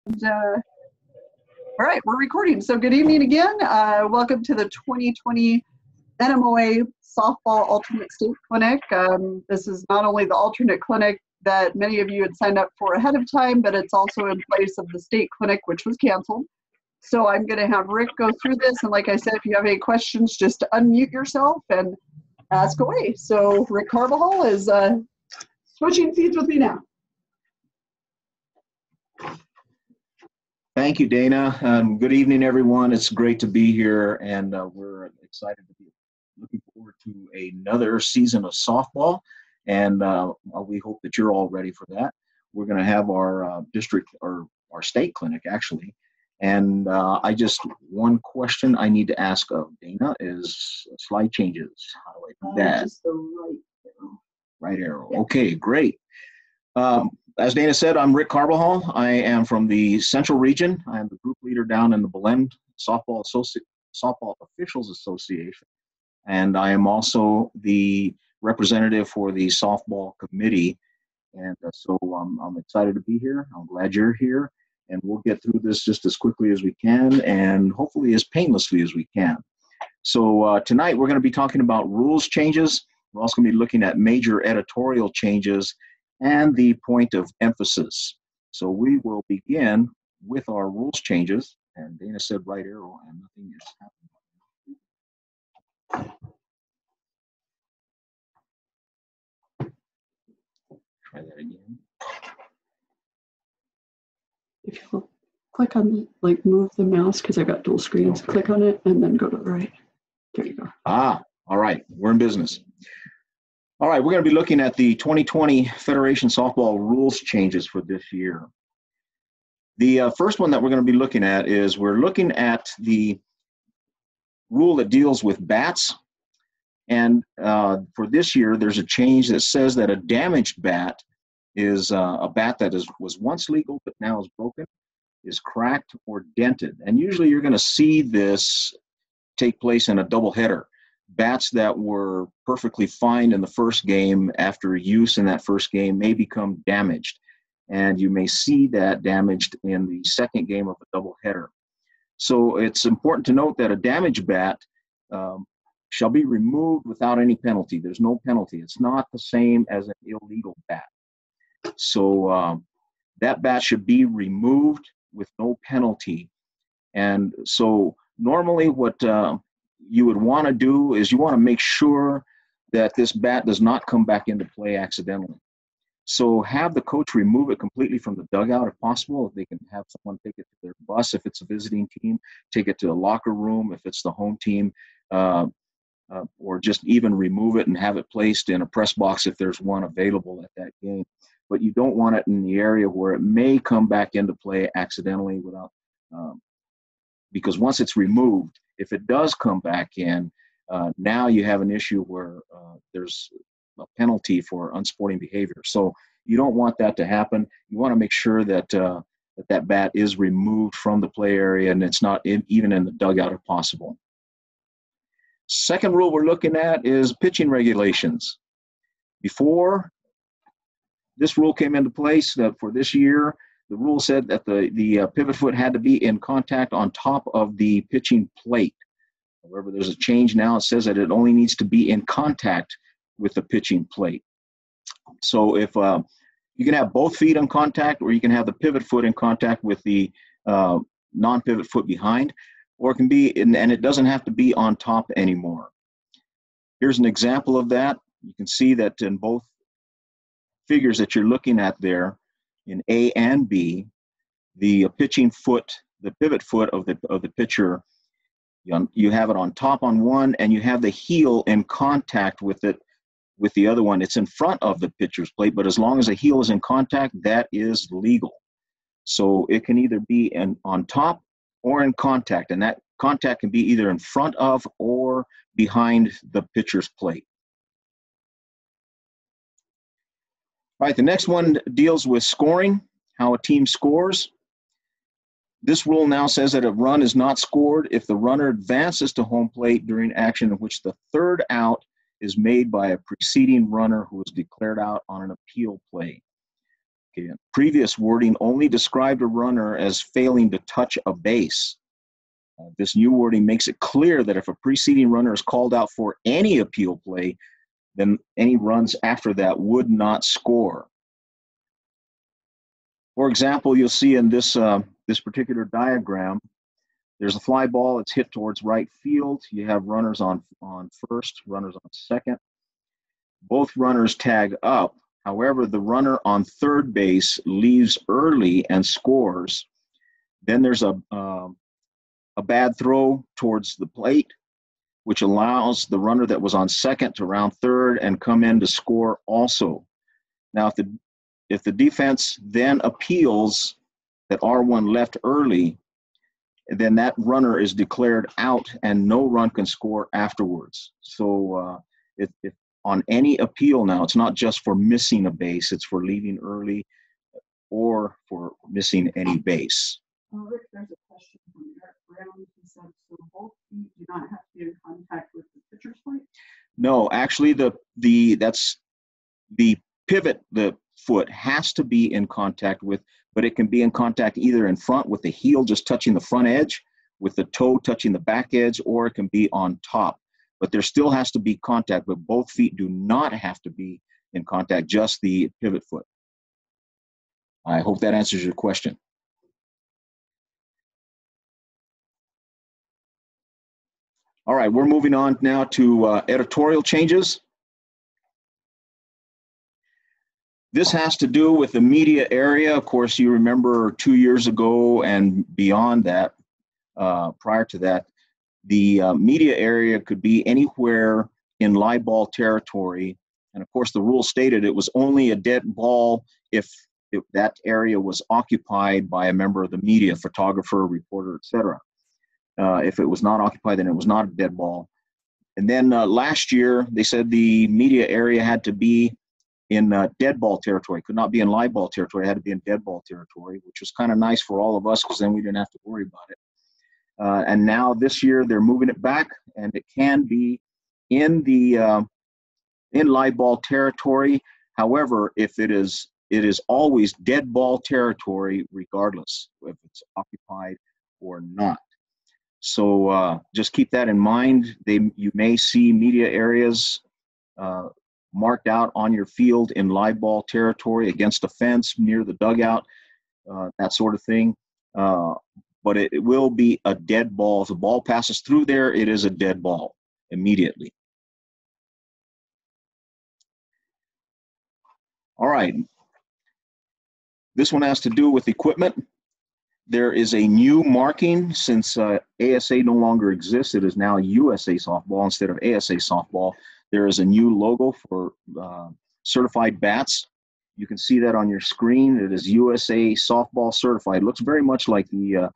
All right, we're recording. So good evening again. Welcome to the 2020 NMOA Softball Alternate State Clinic. This is not only the alternate clinic that many of you had signed up for ahead of time, but it's also in place of the state clinic, which was canceled. So I'm going to have Rick go through this. And like I said, if you have any questions, just unmute yourself and ask away. So Rick Carbajal is switching seats with me now. Thank you, Dana. Good evening, everyone. It's great to be here, and we're excited to be looking forward to another season of softball, and we hope that you're all ready for that. We're going to have our district, or our state clinic, actually, and one question I need to ask of Dana is slide changes. How do I do that? Just the right arrow. Right arrow. Yeah. Okay, great. As Dana said, I'm Rick Carbajal. I am from the Central Region. I am the group leader down in the Belen Softball Officials Association. And I am also the representative for the softball committee. And so I'm excited to be here. I'm glad you're here. And we'll get through this just as quickly as we can and hopefully as painlessly as we can. So tonight we're going to be talking about rules changes. We're also going to be looking at major editorial changes and the point of emphasis. So we will begin with our rules changes. And Dana said right arrow, and nothing is happening. Try that again. If you click on, like, move the mouse, because I got dual screens, okay. Click on it and then go to the right. There you go. All right, we're in business. All right, we're going to be looking at the 2020 Federation Softball rules changes for this year. The first one that we're going to be looking at is we're looking at the rule that deals with bats. And for this year, there's a change that says that a damaged bat is a bat that was once legal but now is broken, is cracked or dented. And usually you're going to see this take place in a doubleheader. Bats that were perfectly fine in the first game after use in that first game may become damaged. And you may see that damaged in the second game of a doubleheader. So it's important to note that a damaged bat shall be removed without any penalty. There's no penalty. It's not the same as an illegal bat. So that bat should be removed with no penalty. And so normally what you would want to do is you want to make sure that this bat does not come back into play accidentally. So have the coach remove it completely from the dugout if possible. If they can have someone take it to their bus if it's a visiting team, take it to a locker room if it's the home team, or just even remove it and have it placed in a press box if there's one available at that game. But you don't want it in the area where it may come back into play accidentally without, because once it's removed, if it does come back in, now you have an issue where there's a penalty for unsporting behavior. So you don't want that to happen. You want to make sure that that bat is removed from the play area and it's not even in the dugout if possible. Second rule we're looking at is pitching regulations. Before this rule came into place for this year, the rule said that the pivot foot had to be in contact on top of the pitching plate. However, there's a change now. It says that it only needs to be in contact with the pitching plate. So if you can have both feet in contact, or you can have the pivot foot in contact with the non-pivot foot behind, or it can be, and it doesn't have to be on top anymore. Here's an example of that. You can see that in both figures that you're looking at there, in A and B, the pitching foot, the pivot foot of the pitcher, you have it on top on one, and you have the heel in contact with it with the other one. It's in front of the pitcher's plate, but as long as the heel is in contact, that is legal. So it can either be on top or in contact, and that contact can be either in front of or behind the pitcher's plate. All right, the next one deals with scoring, how a team scores. This rule now says that a run is not scored if the runner advances to home plate during action in which the third out is made by a preceding runner who was declared out on an appeal play. Okay. Previous wording only described a runner as failing to touch a base. This new wording makes it clear that if a preceding runner is called out for any appeal play, then any runs after that would not score. For example, you'll see in this particular diagram, there's a fly ball. It's hit towards right field. You have runners on first, runners on second. Both runners tag up. However, the runner on third base leaves early and scores. Then there's a bad throw towards the plate, which allows the runner that was on second to round third and come in to score also. Now, if the defense then appeals that R1 left early, then that runner is declared out and no run can score afterwards. So if on any appeal now, it's not just for missing a base, it's for leaving early or for missing any base. Rick, there's a question from Eric Brown. He said, so both feet do not have to be in contact with the pitcher's foot? No, actually that's the pivot, the foot has to be in contact with, but it can be in contact either in front with the heel just touching the front edge, with the toe touching the back edge, or it can be on top. But there still has to be contact, but both feet do not have to be in contact, just the pivot foot. I hope that answers your question. All right, we're moving on now to editorial changes. This has to do with the media area. Of course, you remember 2 years ago and beyond that, prior to that, the media area could be anywhere in live ball territory. And of course, the rule stated it was only a dead ball if that area was occupied by a member of the media, photographer, reporter, etc. If it was not occupied, then it was not a dead ball. And then last year, they said the media area had to be in dead ball territory. Could not be in live ball territory. It had to be in dead ball territory, which was kind of nice for all of us because then we didn't have to worry about it. And now this year, they're moving it back, and it can be in the in live ball territory. However, if it is always dead ball territory, regardless if it's occupied or not. So just keep that in mind. You may see media areas marked out on your field in live ball territory, against a fence, near the dugout, that sort of thing. But it will be a dead ball. If the ball passes through there, it is a dead ball immediately. All right. This one has to do with equipment. There is a new marking since ASA no longer exists. It is now USA Softball instead of ASA Softball. There is a new logo for certified bats. You can see that on your screen. It is USA Softball Certified. It looks very much like the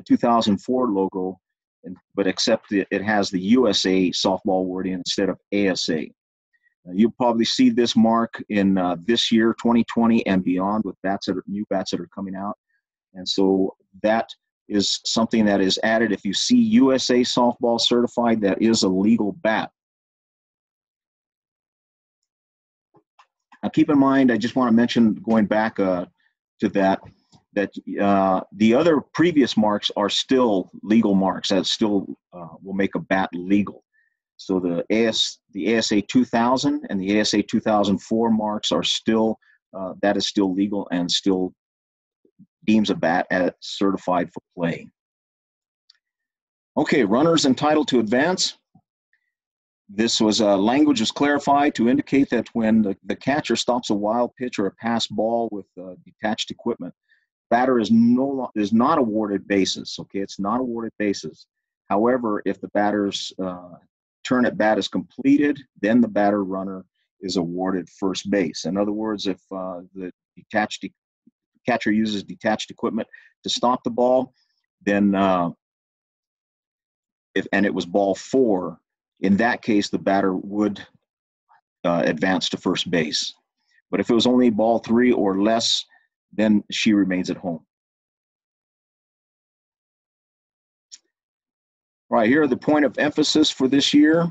2004 logo, but except it has the USA Softball wording instead of ASA. You'll probably see this mark in this year, 2020 and beyond, with new bats that are coming out. And so that is something that is added. If you see USA Softball Certified, that is a legal bat. Now keep in mind, I just want to mention, going back to that the other previous marks are still legal marks. That still will make a bat legal. So the ASA 2000 and the ASA 2004 marks are still, that is still legal and still deems a bat as certified for play. Okay, runners entitled to advance. This language was clarified to indicate that when the catcher stops a wild pitch or a pass ball with detached equipment, batter is not awarded bases. Okay, it's not awarded bases. However, if the batter's turn at bat is completed, then the batter runner is awarded first base. In other words, if the catcher uses detached equipment to stop the ball, then and it was ball 4, in that case, the batter would advance to first base. But if it was only ball 3 or less, then she remains at home. All right, here are the point of emphasis for this year.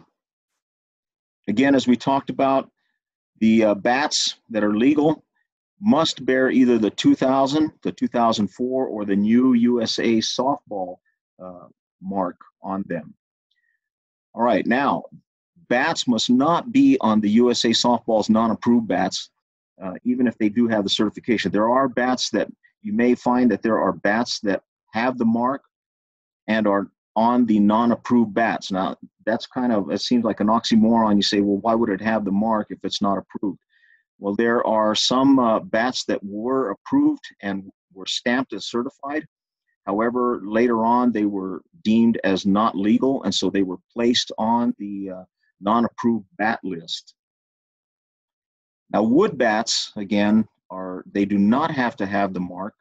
Again, as we talked about, the bats that are legal, must bear either the 2000, the 2004, or the new USA softball mark on them. All right, now, bats must not be on the USA softball's non-approved bats, even if they do have the certification. There are bats that you may find that there are bats that have the mark and are on the non-approved bats. Now, that's kind of, it seems like an oxymoron. You say, well, why would it have the mark if it's not approved? Well, there are some bats that were approved and were stamped as certified. However, later on, they were deemed as not legal, and so they were placed on the non-approved bat list. Now, wood bats, again, they do not have to have the mark.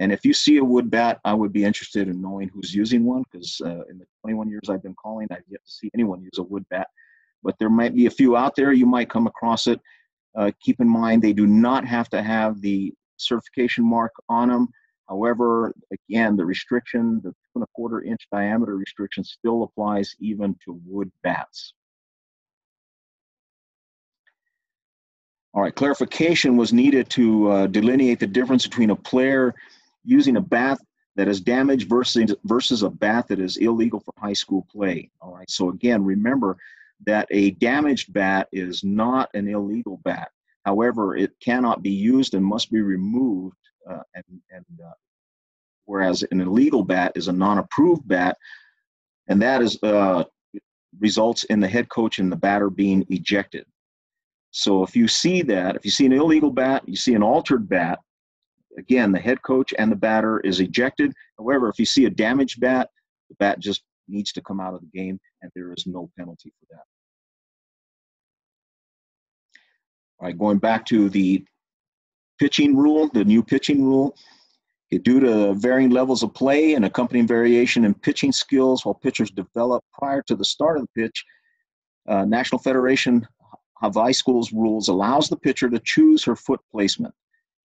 And if you see a wood bat, I would be interested in knowing who's using one, because in the 21 years I've been calling, I've yet to see anyone use a wood bat. But there might be a few out there. You might come across it. Keep in mind, they do not have to have the certification mark on them. However, again, the restriction, the 2 1/4 inch diameter restriction, still applies even to wood bats. All right, clarification was needed to delineate the difference between a player using a bat that is damaged versus a bat that is illegal for high school play. All right, so again, remember that a damaged bat is not an illegal bat. However, it cannot be used and must be removed, whereas an illegal bat is a non-approved bat, and that is results in the head coach and the batter being ejected. So if you see that, if you see an illegal bat, you see an altered bat, again, the head coach and the batter is ejected. However, if you see a damaged bat, the bat just needs to come out of the game, and there is no penalty for that. All right, going back to the pitching rule, the new pitching rule. Due to varying levels of play and accompanying variation in pitching skills while pitchers develop prior to the start of the pitch, National Federation of High Schools rules allows the pitcher to choose her foot placement.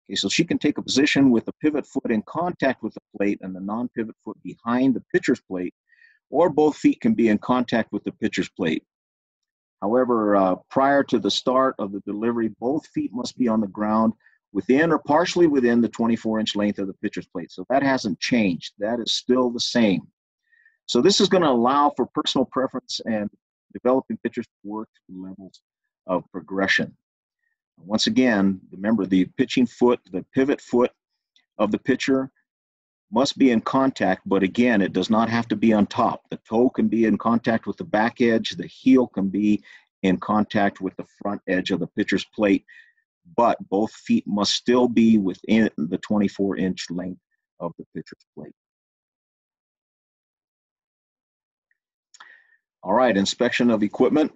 Okay, so she can take a position with the pivot foot in contact with the plate and the non-pivot foot behind the pitcher's plate, or both feet can be in contact with the pitcher's plate. However, prior to the start of the delivery, both feet must be on the ground within or partially within the 24-inch length of the pitcher's plate. So that hasn't changed. That is still the same. So this is going to allow for personal preference and developing pitchers to work to levels of progression. Once again, remember the pitching foot, the pivot foot of the pitcher must be in contact, but again, it does not have to be on top. The toe can be in contact with the back edge. The heel can be in contact with the front edge of the pitcher's plate, but both feet must still be within the 24-inch length of the pitcher's plate. All right, inspection of equipment.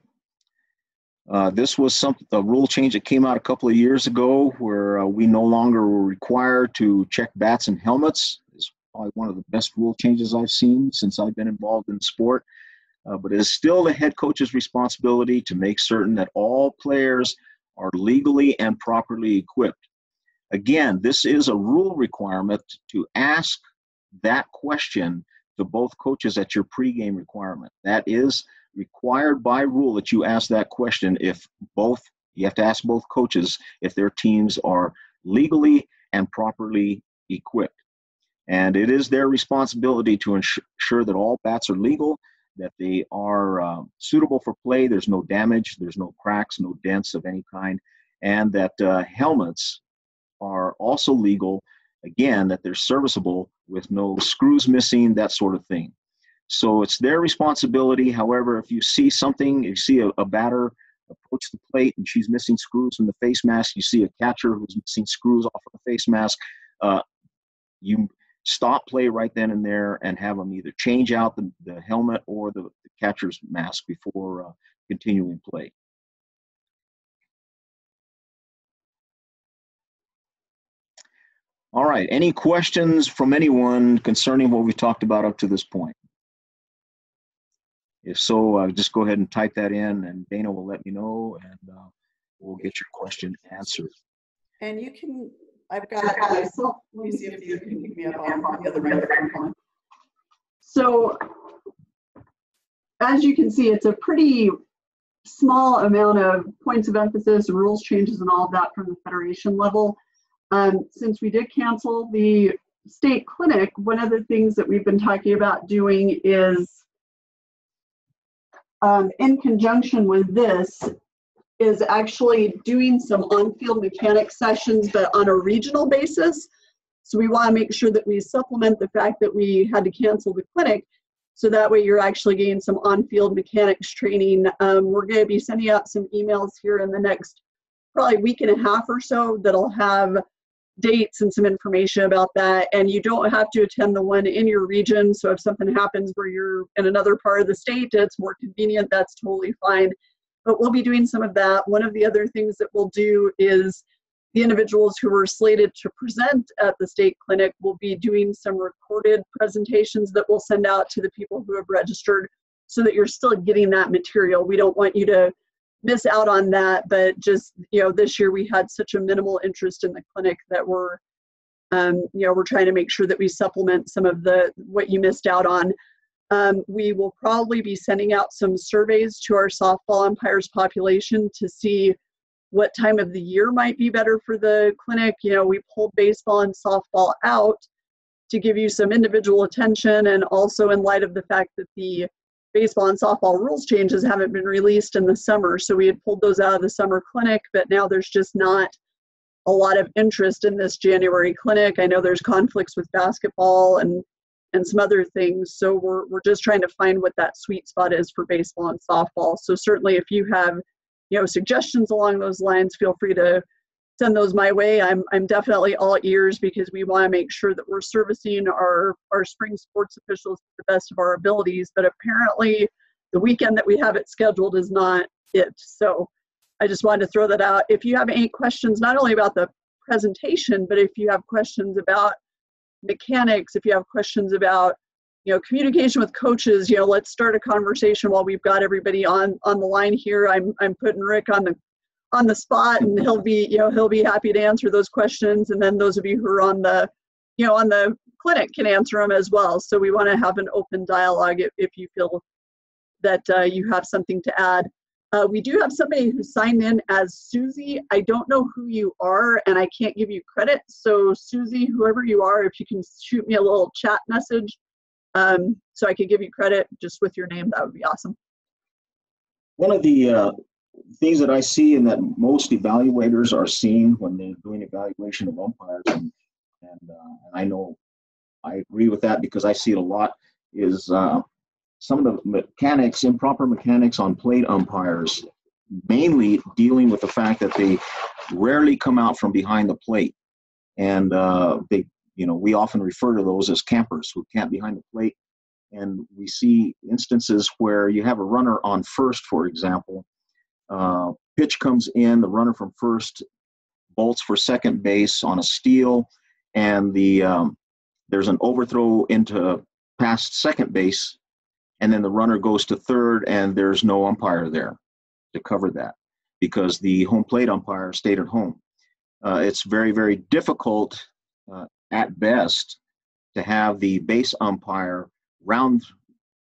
This was a rule change that came out a couple of years ago where we no longer were required to check bats and helmets. It's probably one of the best rule changes I've seen since I've been involved in the sport. But it is still the head coach's responsibility to make certain that all players are legally and properly equipped. Again, this is a rule requirement to ask that question to both coaches at your pregame requirement. That is required by rule that you ask that question you have to ask both coaches if their teams are legally and properly equipped. And it is their responsibility to ensure that all bats are legal, that they are suitable for play, there's no damage, there's no cracks, no dents of any kind, and that helmets are also legal, again, that they're serviceable with no screws missing, that sort of thing. So it's their responsibility. However, if you see something, you see a batter approach the plate and she's missing screws from the face mask, you see a catcher who's missing screws off of the face mask, you stop play right then and there and have them either change out the helmet or the catcher's mask before continuing play. All right, any questions from anyone concerning what we talked about up to this point? If so, just go ahead and type that in and Dana will let me know and we'll get your question answered. And you can, I've got myself, let me see if you can pick me up on the other microphone. So as you can see, it's a pretty small amount of points of emphasis, rules changes, and all of that from the federation level. Since we did cancel the state clinic, one of the things that we've been talking about doing is, in conjunction with this, is actually doing some on-field mechanics sessions, but on a regional basis. So we want to make sure that we supplement the fact that we had to cancel the clinic, so that way you're actually getting some on-field mechanics training. We're going to be sending out some emails here in the next probably week and a half or so that'll have dates and some information about that. And you don't have to attend the one in your region. So if something happens where you're in another part of the state, it's more convenient, that's totally fine. But we'll be doing some of that. One of the other things that we'll do is the individuals who were slated to present at the state clinic will be doing some recorded presentations that we'll send out to the people who have registered, so that you're still getting that material. We don't want you to miss out on that, but just, this year we had such a minimal interest in the clinic that we're trying to make sure that we supplement some of what you missed out on. We will probably be sending out some surveys to our softball umpires population to see what time of the year might be better for the clinic. We pulled baseball and softball out to give you some individual attention, and also in light of the fact that the baseball and softball rules changes haven't been released in the summer. So we had pulled those out of the summer clinic, but now there's just not a lot of interest in this January clinic. I know there's conflicts with basketball and some other things. So we're just trying to find what that sweet spot is for baseball and softball. So certainly if you have suggestions along those lines, feel free to send those my way. I'm definitely all ears, because we want to make sure that we're servicing our spring sports officials to the best of our abilities. But apparently the weekend that we have it scheduled is not it. So I just wanted to throw that out. If you have any questions, not only about the presentation, but if you have questions about mechanics, if you have questions about communication with coaches, let's start a conversation while we've got everybody on the line here. I'm putting Rick on the spot, and he'll be happy to answer those questions. And then those of you who are on the clinic can answer them as well. So we want to have an open dialogue if you feel that you have something to add. We do have somebody who signed in as Susie. I don't know who you are, and I can't give you credit. So Susie, whoever you are, if you can shoot me a little chat message, so I could give you credit just with your name, that would be awesome. One of the things that I see and that most evaluators are seeing when they're doing evaluation of umpires, and I know I agree with that because I see it a lot, is some of the mechanics, improper mechanics on plate umpires, mainly dealing with the fact that they rarely come out from behind the plate. And we often refer to those as campers who camp behind the plate. And we see instances where you have a runner on first, for example. Pitch comes in, the runner from first bolts for second base on a steal, and there's an overthrow into past second base, and then the runner goes to third, and there's no umpire there to cover that because the home plate umpire stayed at home. It's very, very difficult at best to have the base umpire round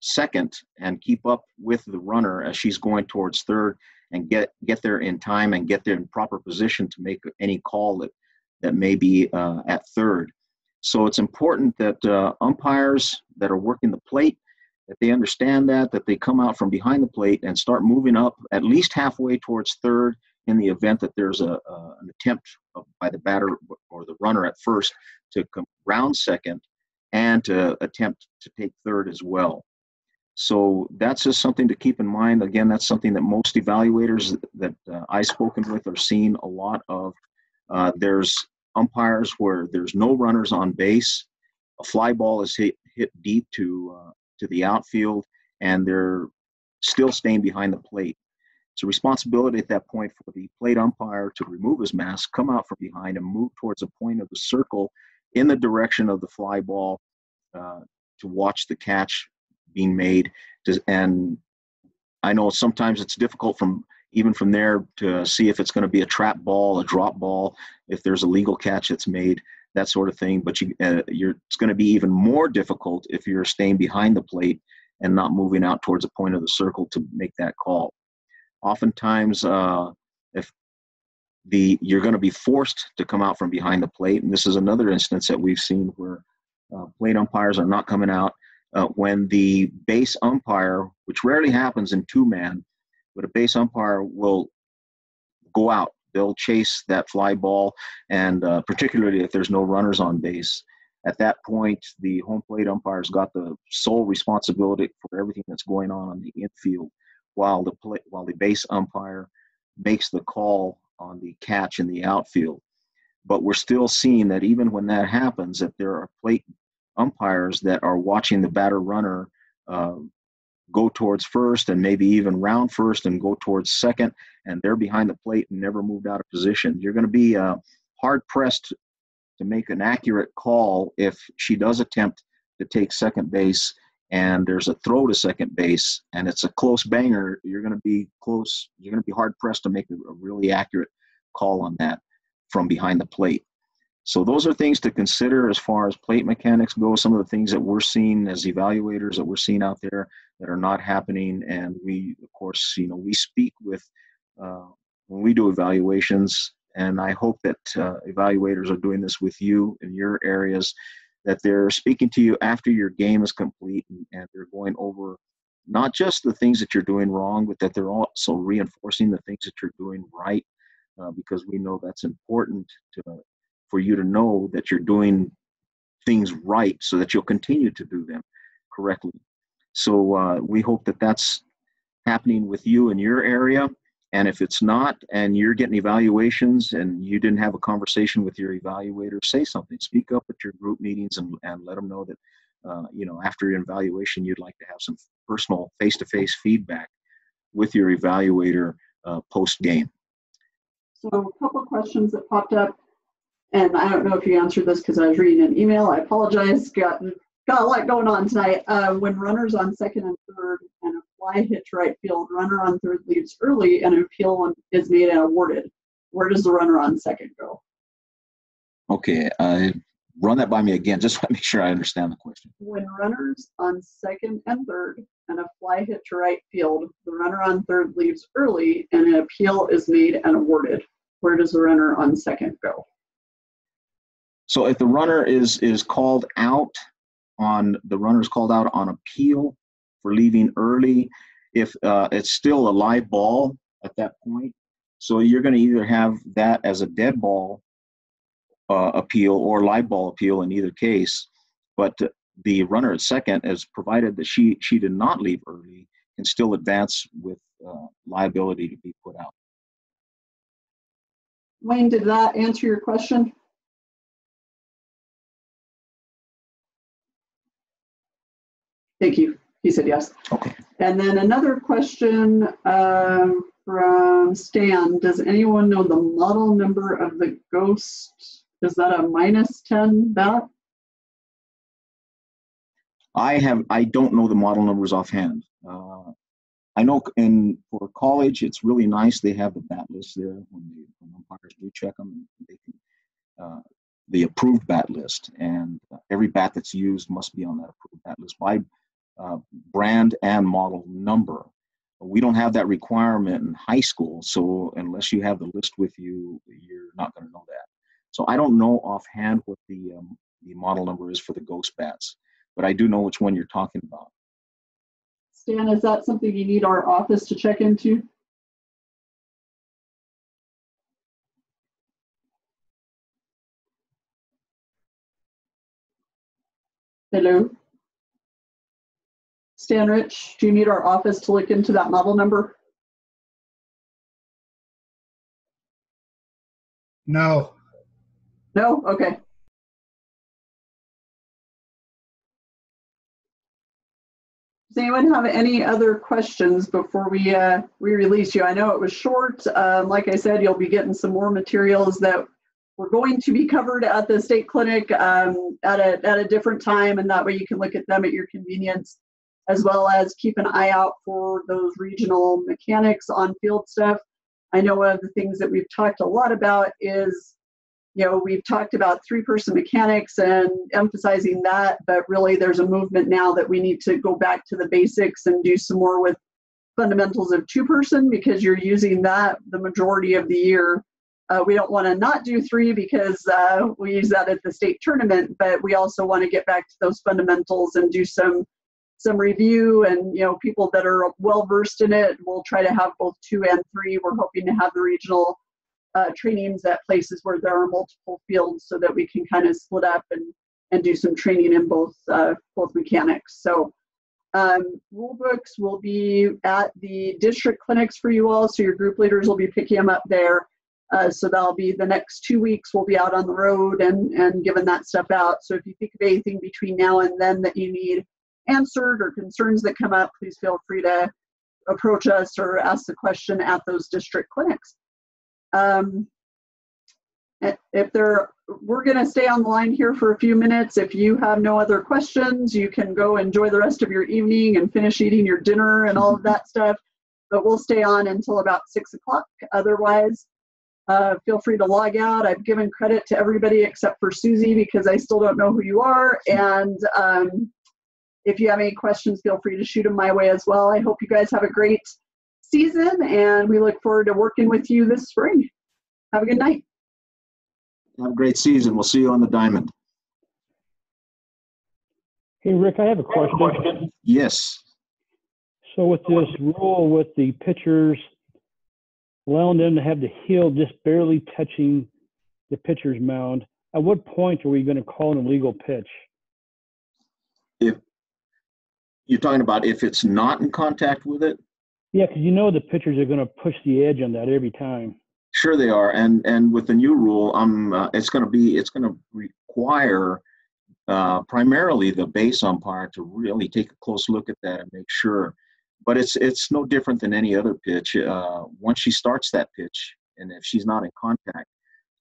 second and keep up with the runner as she's going towards third and get there in time and get there in proper position to make any call that may be at third. So it's important that umpires that are working the plate, that they understand that they come out from behind the plate and start moving up at least halfway towards third in the event that there's an attempt by the batter or the runner at first to come round second and to attempt to take third as well. So that's just something to keep in mind. Again, that's something that most evaluators that I've spoken with are seeing a lot of. There's umpires where there's no runners on base. A fly ball is hit deep to the outfield, and they're still staying behind the plate. It's a responsibility at that point for the plate umpire to remove his mask, come out from behind, and move towards a point of the circle in the direction of the fly ball to watch the catch being made. And I know sometimes it's difficult even from there to see if it's going to be a trap ball, a drop ball, if there's a legal catch that's made, that sort of thing. But it's going to be even more difficult if you're staying behind the plate and not moving out towards a point of the circle to make that call. Oftentimes, if you're going to be forced to come out from behind the plate, and this is another instance that we've seen where plate umpires are not coming out when the base umpire, which rarely happens in two-man, but a base umpire will go out. They'll chase that fly ball, and particularly if there's no runners on base. At that point, the home plate umpire's got the sole responsibility for everything that's going on the infield, while the base umpire makes the call on the catch in the outfield. But we're still seeing that even when that happens, that there are plate umpires that are watching the batter runner go towards first and maybe even round first and go towards second, and they're behind the plate and never moved out of position. You're going to be hard-pressed to make an accurate call if she does attempt to take second base and there's a throw to second base and it's a close banger. You're going to be hard-pressed to make a really accurate call on that from behind the plate. So those are things to consider as far as plate mechanics go. Some of the things that we're seeing as evaluators that we're seeing out there that are not happening. And we, of course, we speak with, when we do evaluations, and I hope that evaluators are doing this with you in your areas, that they're speaking to you after your game is complete and they're going over not just the things that you're doing wrong, but that they're also reinforcing the things that you're doing right, because we know that's important for you to know that you're doing things right so that you'll continue to do them correctly. So we hope that that's happening with you in your area. And if it's not, and you're getting evaluations and you didn't have a conversation with your evaluator, say something. Speak up at your group meetings and let them know that, after your evaluation, you'd like to have some personal face-to-face feedback with your evaluator post-game. So a couple of questions that popped up, and I don't know if you answered this because I was reading an email. I apologize. Got a lot going on tonight. When runners on second and third and a fly hit to right field, runner on third leaves early and an appeal is made and awarded, where does the runner on second go? Okay, run that by me again, just to make sure I understand the question. When runners on second and third and a fly hit to right field, the runner on third leaves early and an appeal is made and awarded, where does the runner on second go? So if the runner is called out on appeal for leaving early, if it's still a live ball at that point, so you're going to either have that as a dead ball appeal or live ball appeal in either case, but the runner at second, as provided that she did not leave early, can still advance with liability to be put out. Wayne, did that answer your question? Thank you. He said yes. Okay. And then another question from Stan. Does anyone know the model number of the Ghost? Is that a -10 bat? I don't know the model numbers offhand. I know for college, it's really nice. They have the bat list there when umpires do check them. They can, the approved bat list, and every bat that's used must be on that approved bat list by brand and model number. We don't have that requirement in high school, so unless you have the list with you, you're not going to know that. So I don't know offhand what the model number is for the Ghost bats, but I do know which one you're talking about. Stan, is that something you need our office to check into? Hello? Stan Rich, do you need our office to look into that model number? No. No? Okay. Does anyone have any other questions before we release you? I know it was short. Like I said, you'll be getting some more materials that we're going to be covered at the state clinic at a different time, and that way you can look at them at your convenience, as well as keep an eye out for those regional mechanics on field stuff. I know one of the things that we've talked a lot about is, we've talked about three-person mechanics and emphasizing that, but really there's a movement now that we need to go back to the basics and do some more with fundamentals of 2-person because you're using that the majority of the year. We don't want to not do 3 because we use that at the state tournament, but we also want to get back to those fundamentals and do some review, and people that are well versed in it. We'll try to have both 2 and 3. We're hoping to have the regional trainings at places where there are multiple fields so that we can kind of split up and do some training in both mechanics. So rule books will be at the district clinics for you all, so your group leaders will be picking them up there. So that'll be the next 2 weeks. We'll be out on the road and giving that stuff out. So if you think of anything between now and then that you need answered or concerns that come up, please feel free to approach us or ask the question at those district clinics. We're going to stay on the line here for a few minutes. If you have no other questions, you can go enjoy the rest of your evening and finish eating your dinner and all of that stuff. But we'll stay on until about 6 o'clock. Otherwise, feel free to log out. I've given credit to everybody except for Susie because I still don't know who you are. And if you have any questions, feel free to shoot them my way as well. I hope you guys have a great season, and we look forward to working with you this spring. Have a good night. Have a great season. We'll see you on the diamond. Hey, Rick, I have a question. Yes. So with this rule with the pitchers, allowing them to have the heel just barely touching the pitcher's mound, at what point are we going to call an illegal pitch? If you're talking about if it's not in contact with it? Yeah, because the pitchers are going to push the edge on that every time. Sure they are, and with the new rule, it's going to require primarily the base umpire to really take a close look at that and make sure. But it's no different than any other pitch. Once she starts that pitch, and if she's not in contact,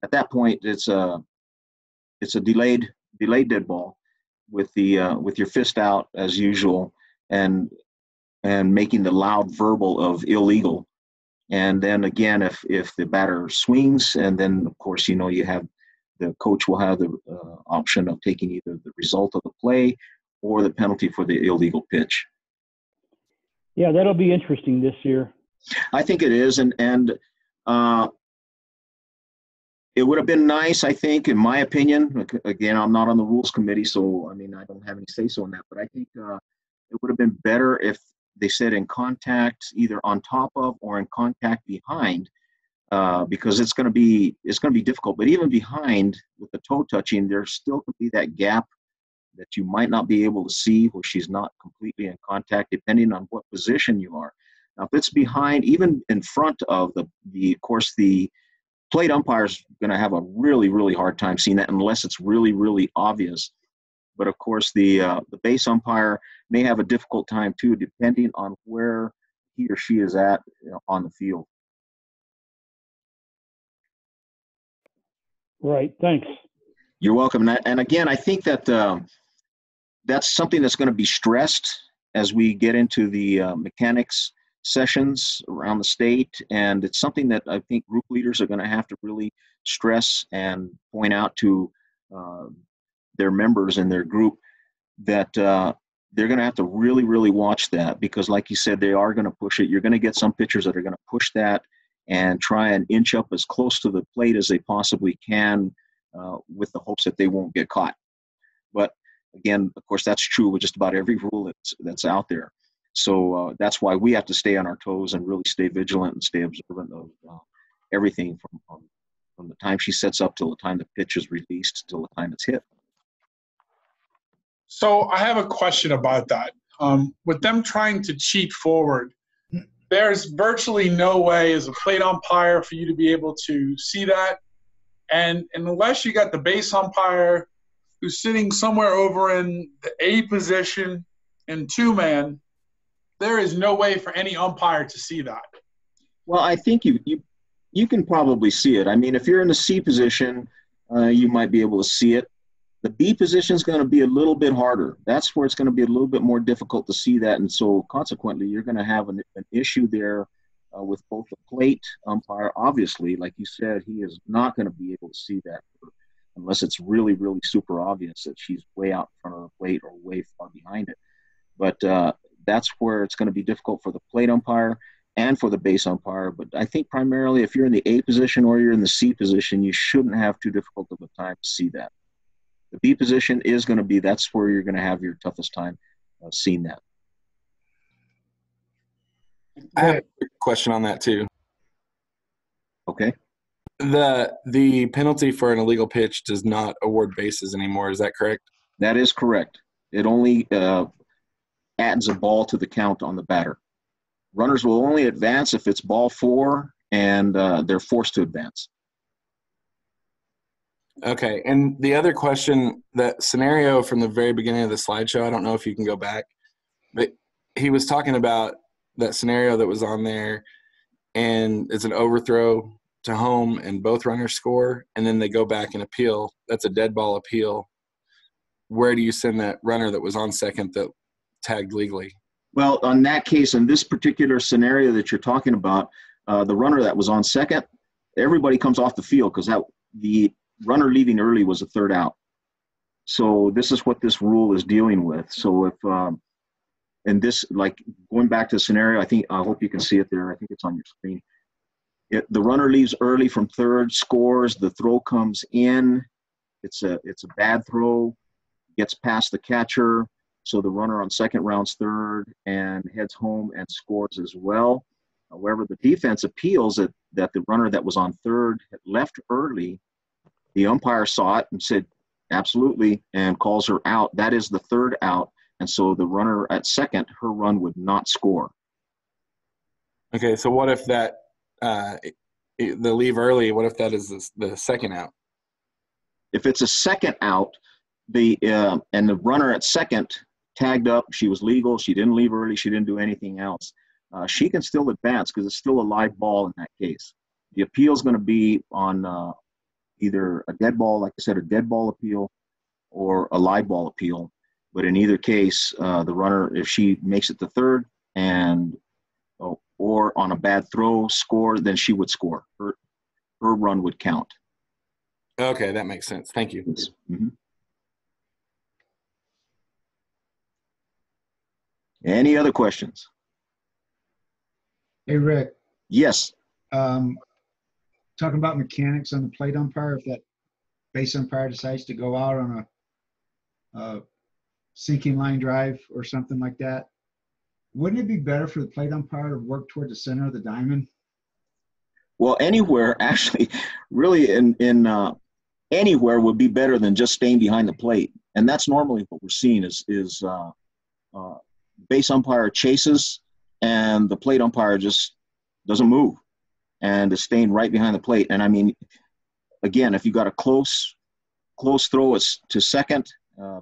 at that point it's a delayed dead ball with your fist out as usual, and making the loud verbal of illegal. And then again, if the batter swings, and then of course you have the coach will have the option of taking either the result of the play or the penalty for the illegal pitch. Yeah, that'll be interesting this year. I think it is, and it would have been nice, I think, in my opinion. Again, I'm not on the rules committee, so I don't have any say so in that. But I think it would have been better if they said in contact, either on top of or in contact behind, because it's going to be difficult. But even behind with the toe touching, there's still going to be that gap that you might not be able to see where she's not completely in contact, depending on what position you are. Now, if it's behind, even in front of the plate umpire is going to have a really, really hard time seeing that unless it's really, really obvious. But of course, the base umpire may have a difficult time too, depending on where he or she is at on the field. Right. Thanks. You're welcome. And again, I think that that's something that's going to be stressed as we get into the mechanics sessions around the state, and it's something that I think group leaders are going to have to really stress and point out to their members in their group that they're going to have to really, really watch that, because like you said, they are going to push it. You're going to get some pitchers that are going to push that and try and inch up as close to the plate as they possibly can with the hopes that they won't get caught. But again, of course, that's true with just about every rule that's out there. So that's why we have to stay on our toes and really stay vigilant and stay observant of everything from the time she sets up till the time the pitch is released till the time it's hit. So I have a question about that. With them trying to cheat forward, there's virtually no way as a plate umpire for you to be able to see that. And unless you got the base umpire who's sitting somewhere over in the A position in 2-man, there is no way for any umpire to see that. Well, I think you can probably see it. I mean, if you're in the C position, you might be able to see it. The B position is going to be a little bit harder. That's where it's going to be a little bit more difficult to see that. And so consequently, you're going to have an issue there with both the plate umpire. Obviously, like you said, he is not going to be able to see that unless it's really, really super obvious that she's way out in front of the plate or way far behind it. But that's where it's going to be difficult for the plate umpire and for the base umpire. But I think primarily if you're in the A position or you're in the C position, you shouldn't have too difficult of a time to see that. The B position is going to be, that's where you're going to have your toughest time seeing that. I have a quick question on that too. Okay. The penalty for an illegal pitch does not award bases anymore. Is that correct? That is correct. It only adds a ball to the count on the batter. Runners will only advance if it's ball 4 and they're forced to advance. Okay. And the other question, that scenario from the very beginning of the slideshow, I don't know if you can go back, but he was talking about that scenario that was on there, and it's an overthrow to home and both runners score, and then they go back and appeal. That's a dead ball appeal. Where do you send that runner that was on second that tagged legally? Well, on that case, in this particular scenario that you're talking about, the runner that was on second, everybody comes off the field because the runner leaving early was a third out. So this is what this rule is dealing with. So if and this, like going back to the scenario, I hope you can see it there. I think it's on your screen. The runner leaves early from third, scores, the throw comes in. It's a bad throw, gets past the catcher. So the runner on second rounds third and heads home and scores as well. However, the defense appeals that the runner that was on third had left early. The umpire saw it and said, absolutely, and calls her out. That is the third out. And so the runner at second, her run would not score. Okay, so what if that the leave early, what if that is the second out? If it's a second out, and the runner at second tagged up, she was legal, she didn't leave early, she didn't do anything else, she can still advance because it's still a live ball in that case. The appeal is going to be on either a dead ball, like I said, a dead ball appeal, or a live ball appeal. But in either case, the runner, if she makes it to third and or on a bad throw score, then she would score. Her run would count. Okay, that makes sense. Thank you. Mm-hmm. Any other questions? Hey, Rick. Yes. Talking about mechanics on the plate umpire, if that base umpire decides to go out on a sinking line drive or something like that, wouldn't it be better for the plate umpire to work toward the center of the diamond? Well, anywhere, actually, really in anywhere would be better than just staying behind the plate. And that's normally what we're seeing is base umpire chases and the plate umpire just doesn't move and is staying right behind the plate. And I mean, again, if you got a close throw to second,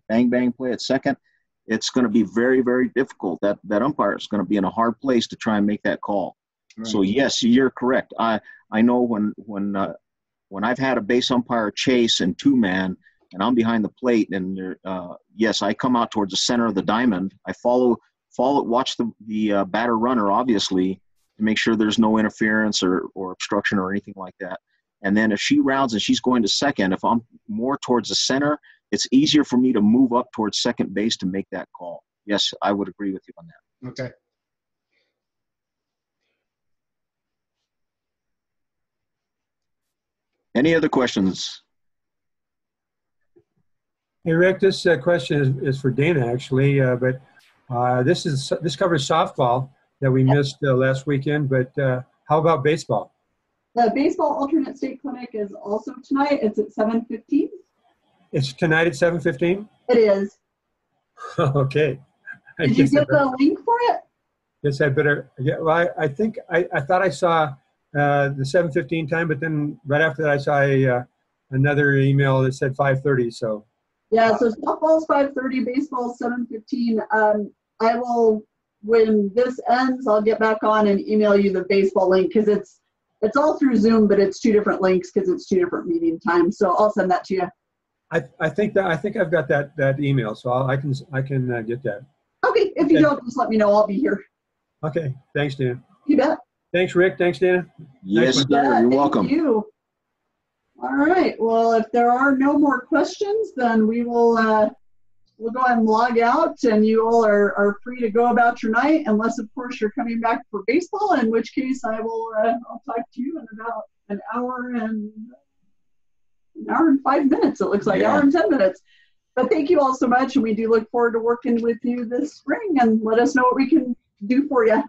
bang play at second, it's going to be very, very difficult. That umpire is going to be in a hard place to try and make that call. Right. So yes, you're correct. I know when I've had a base umpire chase and 2-man and I'm behind the plate and yes, I come out towards the center of the diamond. I watch the batter runner, obviously, to make sure there's no interference or obstruction or anything like that. And then if she rounds and she's going to second, if I'm more towards the center, it's easier for me to move up towards second base to make that call. Yes, I would agree with you on that. Okay. Any other questions? Hey, Rick, this question is for Dana, actually, but this covers softball that we missed last weekend, but how about baseball? The baseball alternate state clinic is also tonight. It's at 7:15. It's tonight at 7:15? It is. Okay. Did you get the link for it? Yes, I better. Yeah, well, I think I thought I saw the 7:15 time, but then right after that I saw another email that said 5:30. So. Yeah. So softball's 5:30, baseball's 7:15. I will, when this ends, I'll get back on and email you the baseball link because it's all through Zoom, but it's 2 different links because it's 2 different meeting times. So I'll send that to you. I think I've got that email, so I can get that. Okay. If you don't, just let me know. I'll be here. Okay. Thanks, Dana. You bet. Thanks, Rick. Thanks, Dana. Yes, sir. You're welcome. Thank you. All right. Well, if there are no more questions, then we will we'll go ahead and log out, and you all are free to go about your night, unless, of course, you're coming back for baseball, in which case I'll talk to you in about an hour and 5 minutes, it looks like, Yeah. hour and 10 minutes. But thank you all so much, and we do look forward to working with you this spring, and let us know what we can do for you.